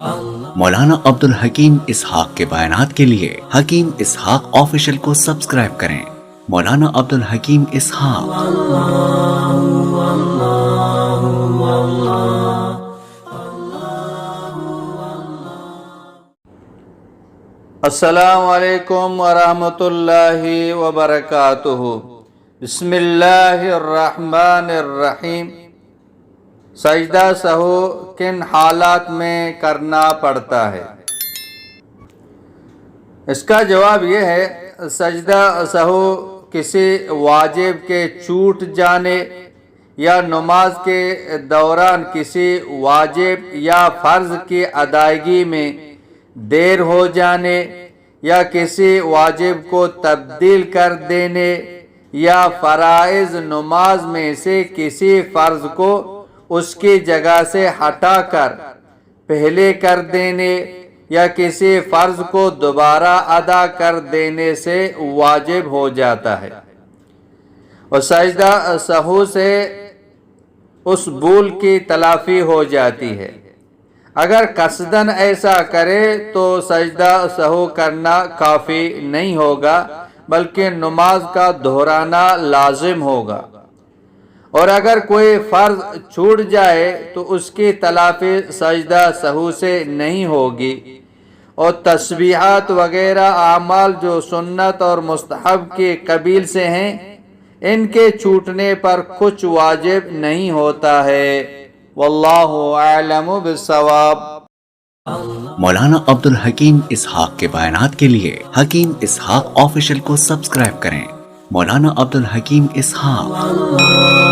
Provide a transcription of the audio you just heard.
مولانا عبد الحکیم اسحاق کے بیانات کے لیے حکیم اسحاق آفیشل کو سبسکرائب کریں۔ مولانا عبد الحکیم اسحاق۔ السلام علیکم ورحمۃ اللہ وبرکاتہ۔ بسم اللہ الرحمن الرحیم۔ سجدہ سہو کن حالات میں کرنا پڑتا ہے؟ اس کا جواب یہ ہے، سجدہ سہو کسی واجب کے چھوٹ جانے یا نماز کے دوران کسی واجب یا فرض کی ادائیگی میں دیر ہو جانے یا کسی واجب کو تبدیل کر دینے یا فرائض نماز میں سے کسی فرض کو اس کی جگہ سے ہٹا کر پہلے کر دینے یا کسی فرض کو دوبارہ ادا کر دینے سے واجب ہو جاتا ہے، اور سجدہ سہو سے اس بھول کی تلافی ہو جاتی ہے۔ اگر قصداً ایسا کرے تو سجدہ سہو کرنا کافی نہیں ہوگا، بلکہ نماز کا دہرانا لازم ہوگا، اور اگر کوئی فرض چھوٹ جائے تو اس کی تلافی سجدہ سہو سے نہیں ہوگی، اور تسبیحات وغیرہ اعمال جو سنت اور مستحب کے قبیل سے ہیں، ان کے چھوٹنے پر کچھ واجب نہیں ہوتا ہے۔ واللہ اعلم بالصواب۔ مولانا عبد الحکیم اسحاق کے بیانات کے لیے حکیم اسحاق آفیشل کو سبسکرائب کریں۔ مولانا عبد الحکیم اسحاق۔